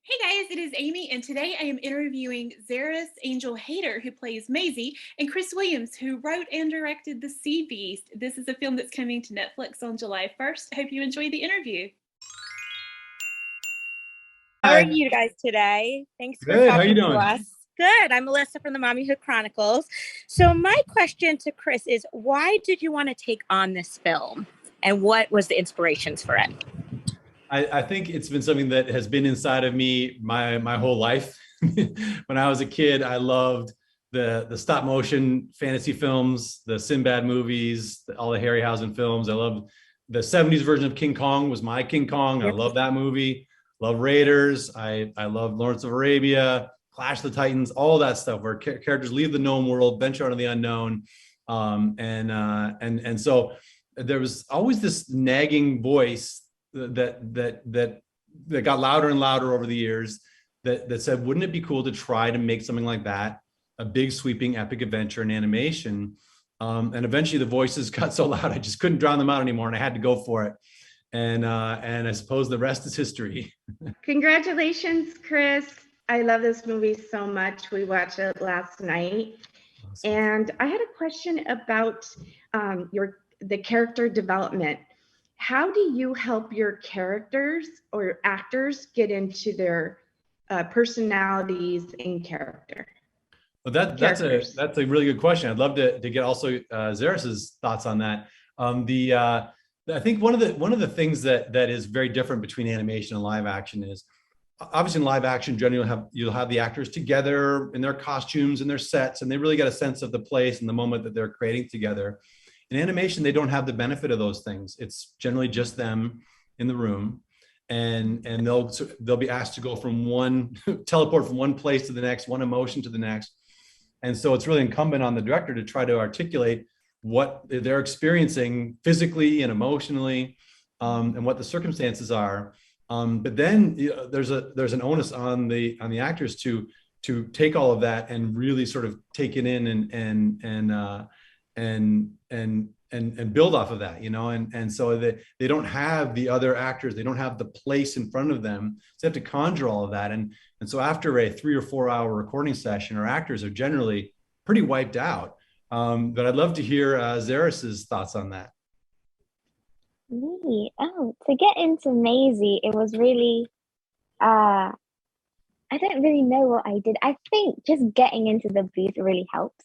Hey guys, it is Amy, and today I am interviewing Zaris-Angel Hator, who plays Maisie, and Chris Williams, who wrote and directed The Sea Beast. This is a film that's coming to Netflix on July 1st. Hope you enjoy the interview. How are Hi, you guys today? Thanks for good. How you talking to doing? us. Good. I'm Melissa from the Mommyhood Chronicles. So my question to Chris is, why did you want to take on this film? And what was the inspirations for it? I think it's been something that has been inside of me my whole life. When I was a kid, I loved the stop motion fantasy films, the Sinbad movies, all the Harryhausen films. I loved the 70s version of King Kong was my King Kong. I Yep. love that movie. Love Raiders. I love Lawrence of Arabia, Clash of the Titans, all that stuff where characters leave the known world, venture out of the unknown. And so there was always this nagging voice that got louder and louder over the years that said, wouldn't it be cool to try to make something like that, a big sweeping epic adventure in animation? And eventually the voices got so loud I just couldn't drown them out anymore, and I had to go for it. And I suppose the rest is history. Congratulations, Chris. I love this movie so much. We watched it last night. Awesome. And I had a question about the character development. How do you help your characters or actors get into their personalities in character? Well, that's a really good question. I'd love to get also Zaris's thoughts on that. I think one of the things that is very different between animation and live action is, obviously in live action, generally you'll have the actors together in their costumes and their sets, and they really get a sense of the place and the moment that they're creating together. In animation, they don't have the benefit of those things. It's generally just them in the room, and they'll be asked to go from teleport from one place to the next, one emotion to the next. And so it's really incumbent on the director to try to articulate what they're experiencing physically and emotionally, and what the circumstances are. But then there's an onus on the actors to take all of that and really sort of take it in and build off of that, and so that they don't have the other actors, they don't have the place in front of them, so they have to conjure all of that. And so after a 3 or 4 hour recording session, our actors are generally pretty wiped out. But I'd love to hear Zaris's thoughts on that. Me. Oh, to get into Maisie, it was really I don't really know what I did. I think just getting into the booth really helps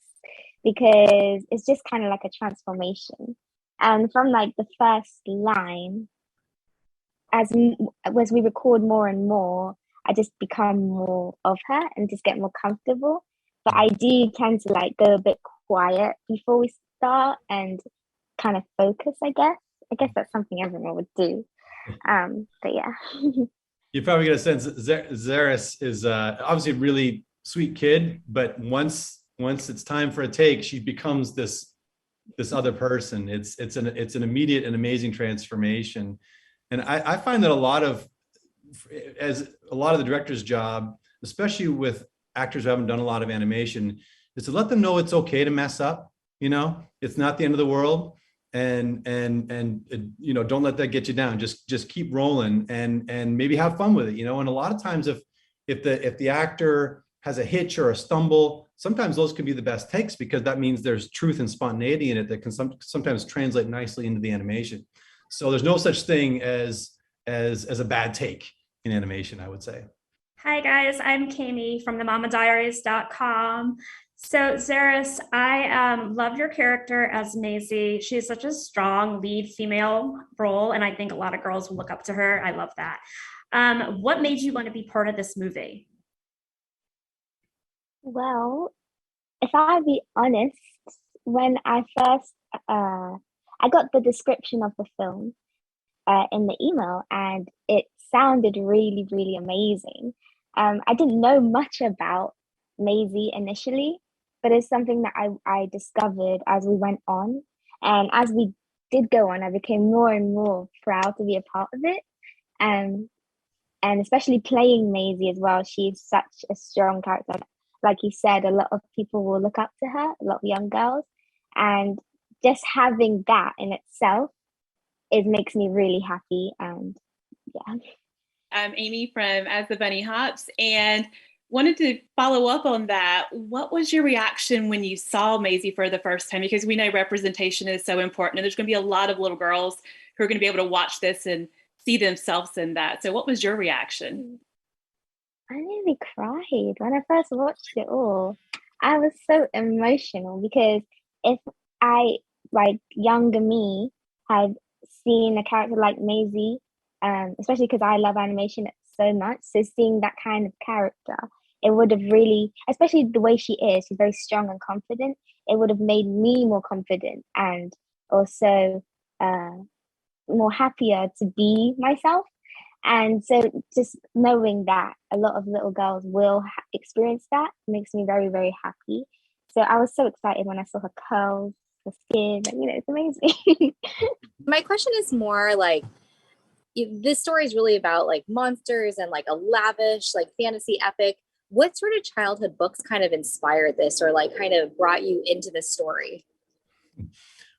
because it's just kind of like a transformation. And from like the first line, as we record more and more, I just become more of her and just get more comfortable. But I do tend to like go a bit quiet before we start and kind of focus, I guess. I guess that's something everyone would do. But yeah. You probably get a sense that Zaris is obviously a really sweet kid, but once it's time for a take, she becomes this other person. It's an immediate and amazing transformation. And I find that a lot of the director's job, especially with actors who haven't done a lot of animation, is to let them know it's okay to mess up. It's not the end of the world. And don't let that get you down. Just keep rolling and maybe have fun with it. And a lot of times if the actor has a hitch or a stumble, sometimes those can be the best takes, because that means there's truth and spontaneity in it that can sometimes translate nicely into the animation. So there's no such thing as a bad take in animation, I would say. Hi guys, I'm Kami from themamadiaries.com. So Zaris, I love your character as Maisie. She's such a strong lead female role, and I think a lot of girls will look up to her. I love that. What made you want to be part of this movie? Well, if I be honest, when I first I got the description of the film in the email, and it sounded really, really amazing. I didn't know much about Maisie initially, but it's something that I discovered as we went on. And as we did go on, I became more and more proud to be a part of it. And especially playing Maisie as well, she's such a strong character. Like you said, a lot of people will look up to her, a lot of young girls. And just having that in itself, it makes me really happy. And yeah. Amy from As the Bunny Hops, and wanted to follow up on that. What was your reaction when you saw Maisie for the first time? Because we know representation is so important, and there's going to be a lot of little girls who are going to be able to watch this and see themselves in that. So what was your reaction? I nearly cried when I first watched it all. I was so emotional because if I, like younger me, had seen a character like Maisie, especially because I love animation so much, so seeing that kind of character, it would have really, especially the way she is, she's very strong and confident, it would have made me more confident and also more happier to be myself. And so just knowing that a lot of little girls will experience that makes me very, very happy. So I was so excited when I saw her curls, her skin, and, it's amazing. My question is more like, this story is really about like monsters and like a lavish like fantasy epic. What sort of childhood books kind of inspired this or like kind of brought you into this story?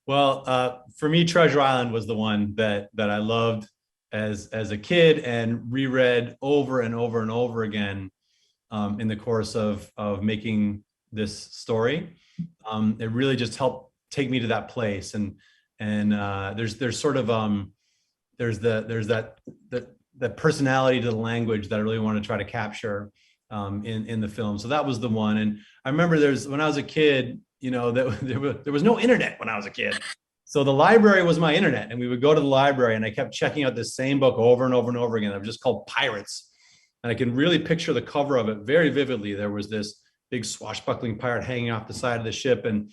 Well, for me, Treasure Island was the one that I loved as a kid and reread over and over and over again in the course of making this story. It really just helped take me to that place, and there's sort of there's that personality to the language that I really want to try to capture in the film. So that was the one. And I remember when I was a kid, there was no internet when I was a kid. So the library was my internet, and we would go to the library, and I kept checking out this same book over and over and over again. It was just called Pirates. And I can really picture the cover of it very vividly. There was this big swashbuckling pirate hanging off the side of the ship. And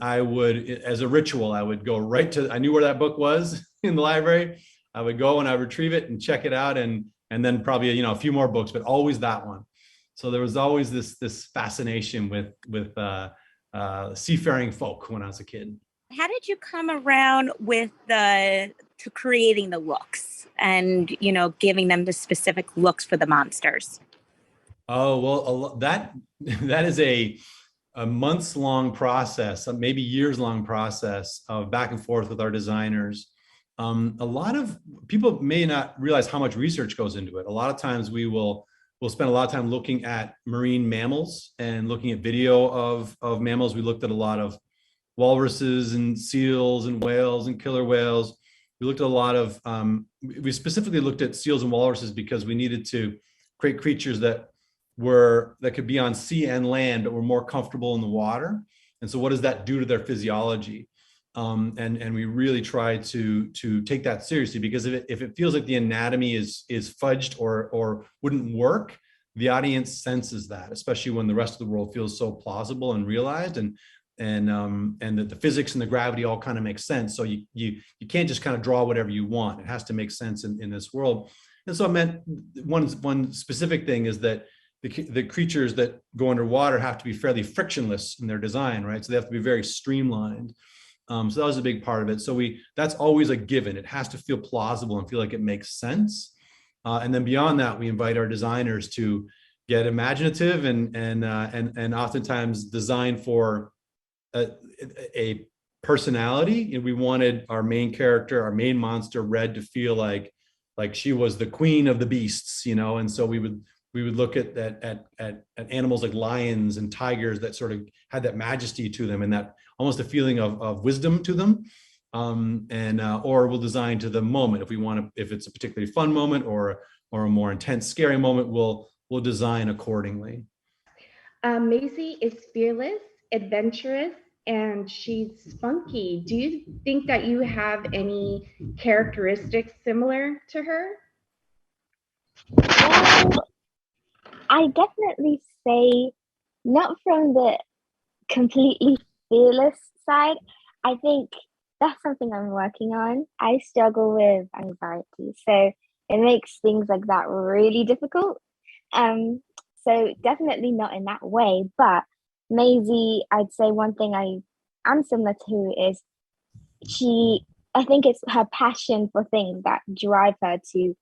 I would, as a ritual, I would go right to, I knew where that book was in the library. I would go and I would retrieve it and check it out. And then probably, a few more books, but always that one. So there was always this fascination with seafaring folk when I was a kid. How did you come around with to creating the looks and, giving them the specific looks for the monsters? Oh, well, that is a months-long process, maybe years-long process of back and forth with our designers. A lot of people may not realize how much research goes into it. A lot of times we'll spend a lot of time looking at marine mammals and looking at video of mammals. We looked at a lot of walruses and seals and whales and killer whales. We looked at a lot of, we specifically looked at seals and walruses because we needed to create creatures that could be on sea and land, but were more comfortable in the water. And so what does that do to their physiology? And we really try to take that seriously, because if it feels like the anatomy is fudged or wouldn't work, the audience senses that, especially when the rest of the world feels so plausible and realized, and that the physics and the gravity all kind of make sense. So you can't just kind of draw whatever you want. It has to make sense in this world. And so I meant one specific thing is that the creatures that go underwater have to be fairly frictionless in their design, right? So they have to be very streamlined. So that was a big part of it. So that's always a given. It has to feel plausible and feel like it makes sense. And then beyond that, we invite our designers to get imaginative and oftentimes design for a personality. And we wanted our main character, our main monster, Red, to feel like she was the queen of the beasts, and so we would look at animals like lions and tigers that sort of had that majesty to them and that almost a feeling of wisdom to them. Or we'll design to the moment. If it's a particularly fun moment or a more intense, scary moment, we'll design accordingly. Maisie is fearless, adventurous, and she's spunky. Do you think that you have any characteristics similar to her? Well, I definitely say not from the completely fearless side. I think that's something I'm working on. I struggle with anxiety, so it makes things like that really difficult. So definitely not in that way, but Maisie, I'd say one thing I'm similar to is I think it's her passion for things that drive her to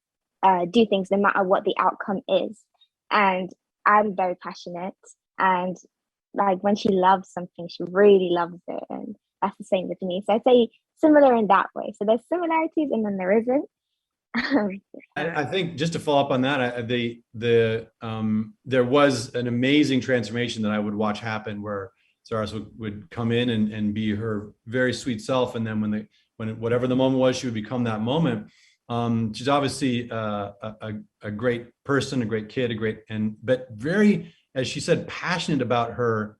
do things no matter what the outcome is. And I'm very passionate, and like when she loves something, she really loves it. And that's the same with me. So I'd say similar in that way. So there's similarities and then there isn't. I think just to follow up on that, there was an amazing transformation that I would watch happen where Zaris would come in and be her very sweet self, and then when whatever the moment was, she would become that moment. She's obviously a great person, a great kid, but very, as she said, passionate about her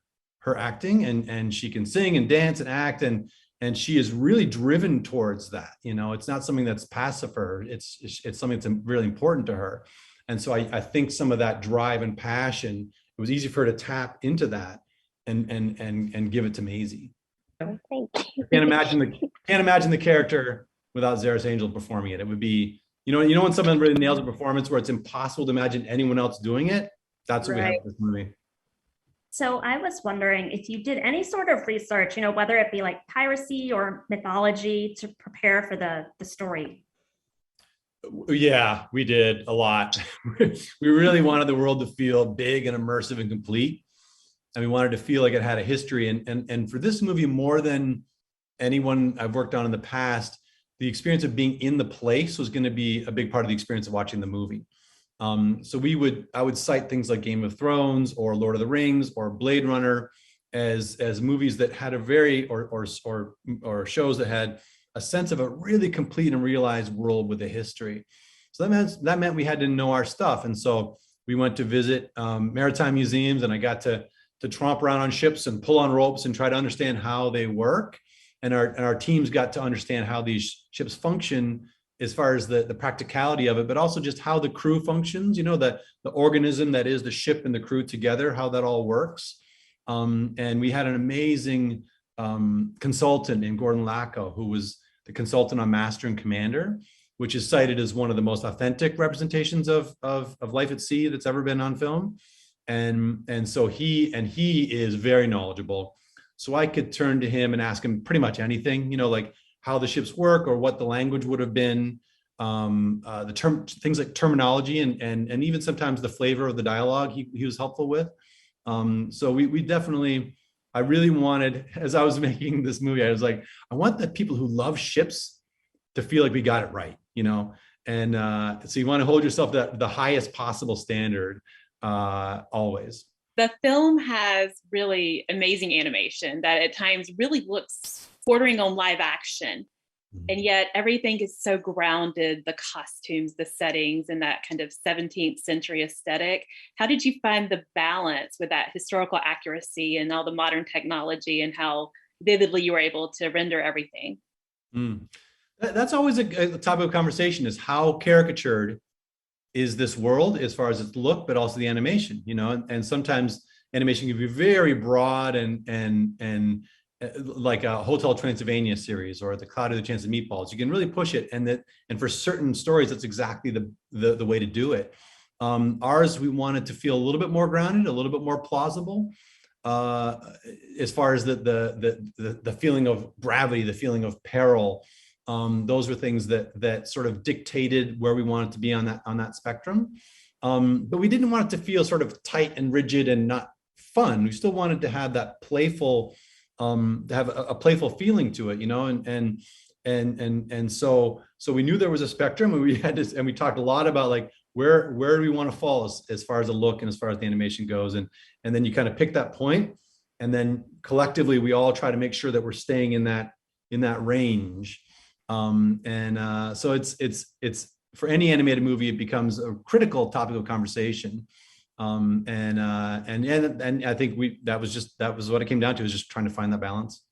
acting, and she can sing and dance and act, and she is really driven towards that. It's not something that's passive for her. It's something that's really important to her. And so I think some of that drive and passion, it was easy for her to tap into that and give it to Maisie. Thank you. Can't imagine the character without Zaris-Angel performing it. It would be, when someone really nails a performance where it's impossible to imagine anyone else doing it. That's what we have in this movie. So I was wondering if you did any sort of research, whether it be like piracy or mythology, to prepare for the story. Yeah, we did a lot. We really wanted the world to feel big and immersive and complete. And we wanted to feel like it had a history. And for this movie, more than anyone I've worked on in the past, the experience of being in the place was going to be a big part of the experience of watching the movie. So I would cite things like Game of Thrones or Lord of the Rings or Blade Runner as movies that had a very, or shows that had a sense of a really complete and realized world with a history. So that meant we had to know our stuff. And so we went to visit maritime museums, and I got to tromp around on ships and pull on ropes and try to understand how they work. And our teams got to understand how these ships function as far as the practicality of it, but also just how the crew functions, the organism that is the ship and the crew together, how that all works. And we had an amazing consultant in Gordon Lacko, who was the consultant on Master and Commander, which is cited as one of the most authentic representations of life at sea that's ever been on film. And so he is very knowledgeable. So I could turn to him and ask him pretty much anything, like how the ships work or what the language would have been, things like terminology and even sometimes the flavor of the dialogue he was helpful with. So we definitely, I really wanted, as I was making this movie, I was like, I want the people who love ships to feel like we got it right, and so you want to hold yourself to the highest possible standard always. The film has really amazing animation that at times really looks bordering on live action. And yet everything is so grounded, the costumes, the settings, and that kind of 17th century aesthetic. How did you find the balance with that historical accuracy and all the modern technology, and how vividly you were able to render everything? That's always a topic of conversation, is how caricatured is this world as far as its look, but also the animation, and sometimes animation can be very broad and like a Hotel Transylvania series or the Cloud of the Chance of Meatballs. You can really push it, and for certain stories, that's exactly the way to do it. Ours, we wanted to feel a little bit more grounded, a little bit more plausible, as far as the feeling of gravity, the feeling of peril. Those were things that sort of dictated where we wanted to be on that spectrum. But we didn't want it to feel sort of tight and rigid and not fun. We still wanted to have that playful, to have a playful feeling to it, and so we knew there was a spectrum, and we talked a lot about like where do we want to fall as far as the look and as far as the animation goes, and then you kind of pick that point, and then collectively we all try to make sure that we're staying in that range. So it's for any animated movie, it becomes a critical topic of conversation. And I think that was what it came down to, is just trying to find that balance.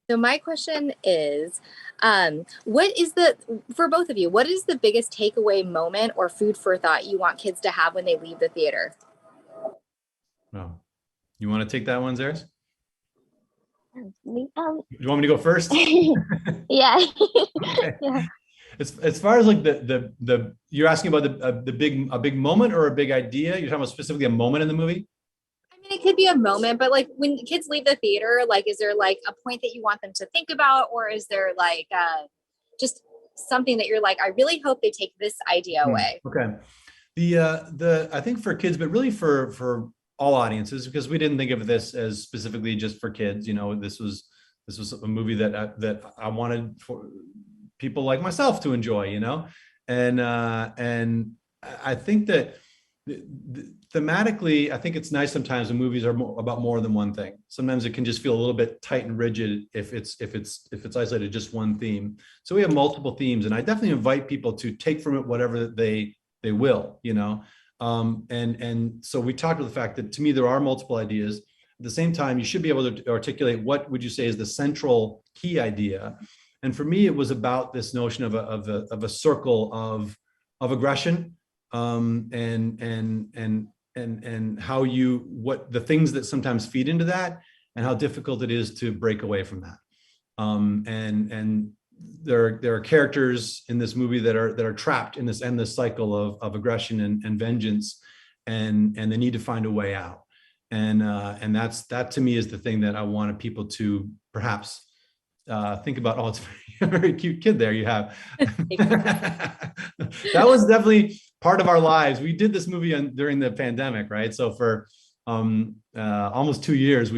So my question is, for both of you, what is the biggest takeaway moment or food for thought you want kids to have when they leave the theater? Oh, you want to take that one, Zaris? Um, You want me to go first? yeah. Okay. Yeah. As far as like the you're asking about a big moment or a big idea? You're talking about specifically a moment in the movie? I mean, it could be a moment, but like when kids leave the theater, like, is there like a point that you want them to think about, or is there like just something that you're like, I really hope they take this idea away? Okay. I think for kids, but really for all audiences, because we didn't think of this as specifically just for kids. This was a movie that I wanted for people like myself to enjoy, And I think that thematically, I think it's nice sometimes when movies are about more than one thing. Sometimes it can just feel a little bit tight and rigid if it's isolated to just one theme. So we have multiple themes, and I definitely invite people to take from it whatever they will, you know. And so we talked about the fact that, to me, there are multiple ideas. At the same time, you should be able to articulate what would you say is the central key idea. And for me, it was about this notion of a circle of aggression, and how what the things that sometimes feed into that, and how difficult it is to break away from that. And there are characters in this movie that are trapped in this endless cycle of aggression and vengeance, and they need to find a way out. And that to me is the thing that I wanted people to perhaps think about. Oh, it's a very cute kid there you have. That was definitely part of our lives. We did this movie during the pandemic, right? So for almost 2 years,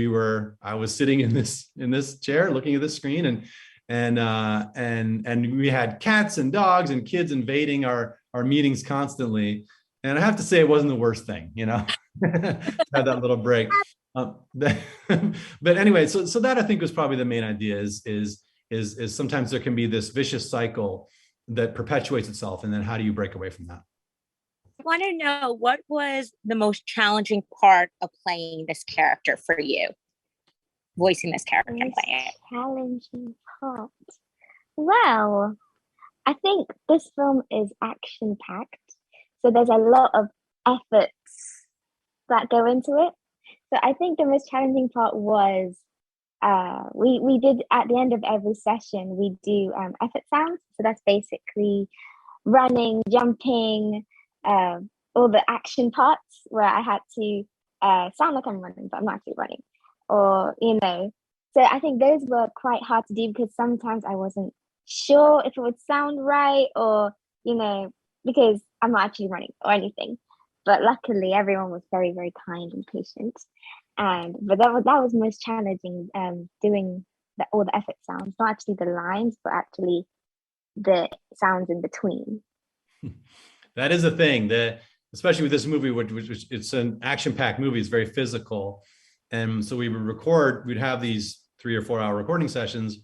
I was sitting in this chair looking at this screen, and we had cats and dogs and kids invading our meetings constantly. And I have to say, it wasn't the worst thing, you know, to have that little break. But anyway, so that I think was probably the main idea is sometimes there can be this vicious cycle that perpetuates itself, and then how do you break away from that? I want to know, what was the most challenging part of playing this character for you? Voicing this character and playing it. Challenging part. Well, I think this film is action-packed, so there's a lot of efforts that go into it. So I think the most challenging part was we did, at the end of every session, we do effort sounds. So that's basically running, jumping, all the action parts where I had to sound like I'm running, but I'm not actually running. Or, you know, so I think those were quite hard to do because sometimes I wasn't sure if it would sound right, or, you know, because I'm not actually running or anything. But luckily, everyone was very, very kind and patient. But that was most challenging, doing all the effort sounds, not actually the lines, but actually the sounds in between. That is a thing that, especially with this movie, which it's an action-packed movie, it's very physical. And so we'd have these 3 or 4 hour recording sessions,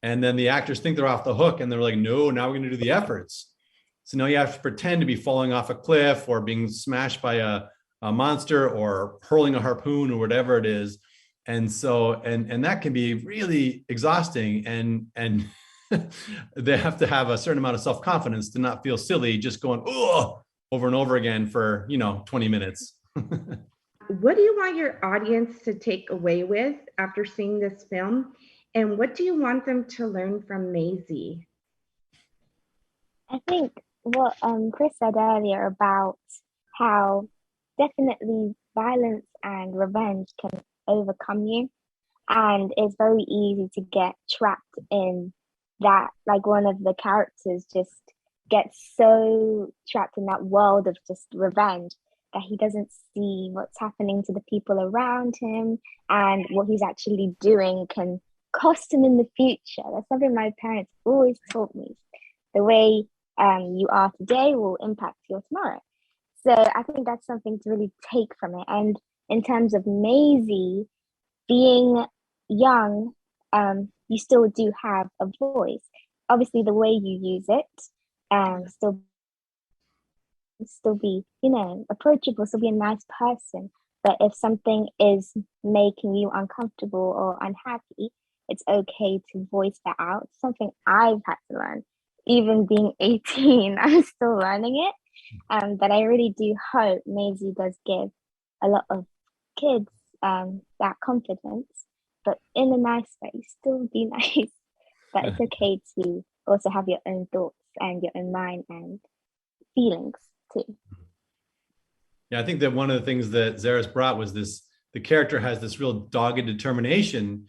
and then the actors think they're off the hook, and they're like, no, now we're going to do the efforts. So now you have to pretend to be falling off a cliff, or being smashed by a monster, or hurling a harpoon, or whatever it is. And so, and that can be really exhausting, and they have to have a certain amount of self-confidence to not feel silly just going, oh, over and over again for, 20 minutes. What do you want your audience to take away with after seeing this film? And what do you want them to learn from Maisie? I think what Chris said earlier about how definitely violence and revenge can overcome you. And it's very easy to get trapped in that, like one of the characters just gets so trapped in that world of just revenge that he doesn't see what's happening to the people around him, and what he's actually doing can cost him in the future. That's something my parents always taught me. The way you are today will impact your tomorrow. So I think that's something to really take from it. And in terms of Maisie being young, you still do have a voice. Obviously, the way you use it, still be, approachable, still be a nice person. But if something is making you uncomfortable or unhappy, it's okay to voice that out. It's something I've had to learn. Even being 18, I'm still learning it. But I really do hope Maisie does give a lot of kids that confidence, but in a nice way. Still be nice. But it's okay to also have your own thoughts and your own mind and feelings too. Yeah, I think that one of the things that Zaris brought was the character has this real dogged determination,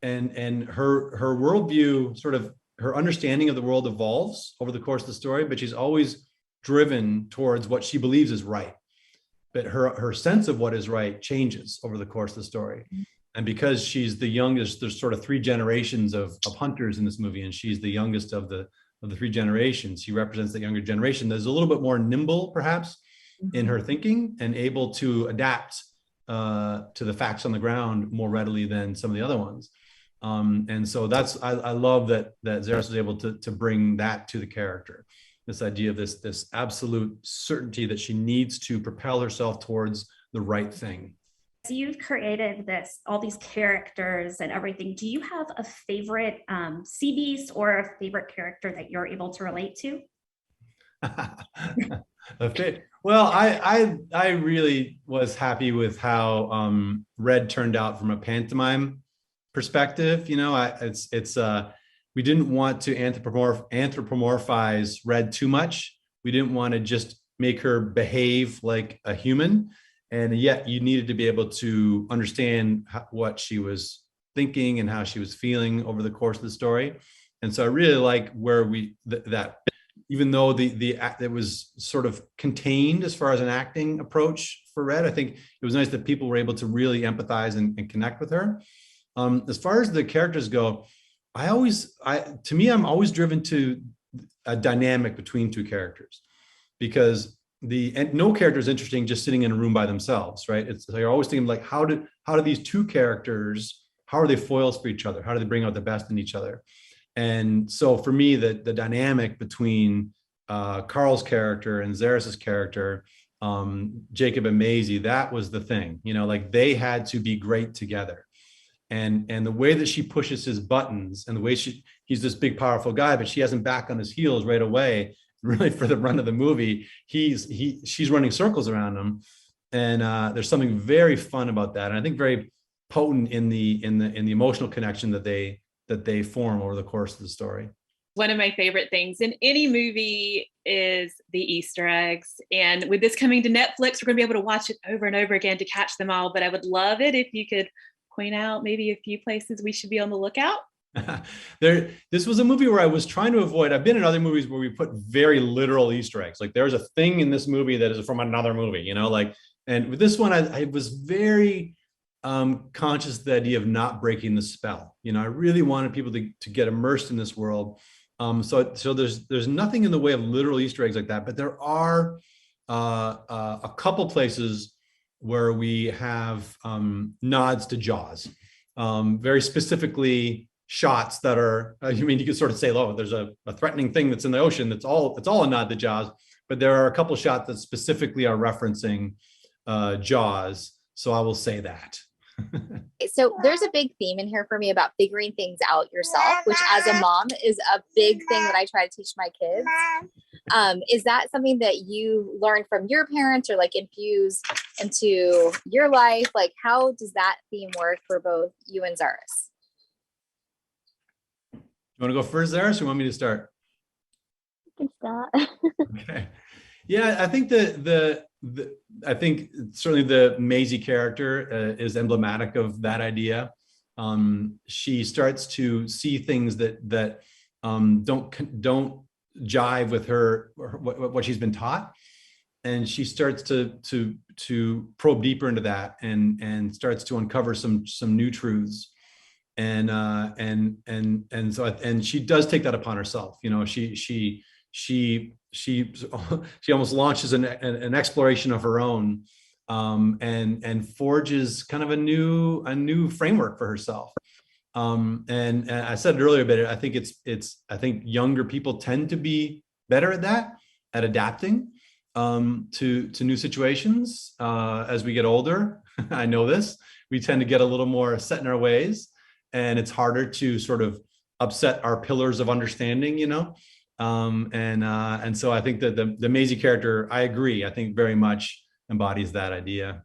and her worldview, sort of her understanding of the world, evolves over the course of the story, but she's always driven towards what she believes is right. But her sense of what is right changes over the course of the story. And because she's the youngest, there's sort of 3 generations of hunters in this movie, and she's the youngest of the of the three generations. She represents the younger generation that's a little bit more nimble, perhaps, in her thinking and able to adapt to the facts on the ground more readily than some of the other ones. And so I love that Zaris was able to bring that to the character. This idea of this absolute certainty that she needs to propel herself towards the right thing. So you've created all these characters and everything. Do you have a favorite sea beast or a favorite character that you're able to relate to? Well, I really was happy with how Red turned out from a pantomime perspective. You know, we didn't want to anthropomorphize Red too much. We didn't want to just make her behave like a human. And yet you needed to be able to understand what she was thinking and how she was feeling over the course of the story. And so I really like where that even though it was sort of contained as far as an acting approach for Red, I think it was nice that people were able to really empathize and connect with her. As far as the characters go, I'm always driven to a dynamic between two characters, because no character is interesting just sitting in a room by themselves, right? So you're always thinking like, how do these two characters, how are they foils for each other? How do they bring out the best in each other? And so for me, the dynamic between Carl's character and Zaris's character, Jacob and Maisie, that was the thing, you know, like they had to be great together. And the way that she pushes his buttons and the way he's this big, powerful guy, but she has him back on his heels right away. Really, for the run of the movie, she's running circles around him, and there's something very fun about that, and I think very potent in the emotional connection that they form over the course of the story. One of my favorite things in any movie is the Easter eggs, and with this coming to Netflix, we're going to be able to watch it over and over again to catch them all. But I would love it if you could point out maybe a few places we should be on the lookout. This was a movie where I was trying to avoid. I've been in other movies where we put very literal Easter eggs. Like there's a thing in this movie that is from another movie, you know, like, and with this one, I was very conscious of the idea of not breaking the spell. You know, I really wanted people to get immersed in this world. So there's nothing in the way of literal Easter eggs like that, but there are a couple places where we have nods to Jaws, very specifically shots that are, you could sort of say, oh, there's a threatening thing that's in the ocean. It's all a nod to Jaws, but there are a couple shots that specifically are referencing Jaws. So I will say that. So there's a big theme in here for me about figuring things out yourself, which as a mom is a big thing that I try to teach my kids. Is that something that you learned from your parents or like infuse into your life? Like, how does that theme work for both you and Zaris? You want to go first, Zaris, or you want me to start? You can start. Okay. Yeah, I think I think certainly the Maisie character is emblematic of that idea. She starts to see things that don't jive with her what she's been taught, and she starts to probe deeper into that and starts to uncover some new truths. And she does take that upon herself. You know, she almost launches an exploration of her own, and forges kind of a new framework for herself. And I said it earlier, but I think I think younger people tend to be better at that, at adapting to new situations as we get older. I know this. We tend to get a little more set in our ways, and it's harder to sort of upset our pillars of understanding, you know. And so I think that the Maisie character, I agree, I think very much embodies that idea.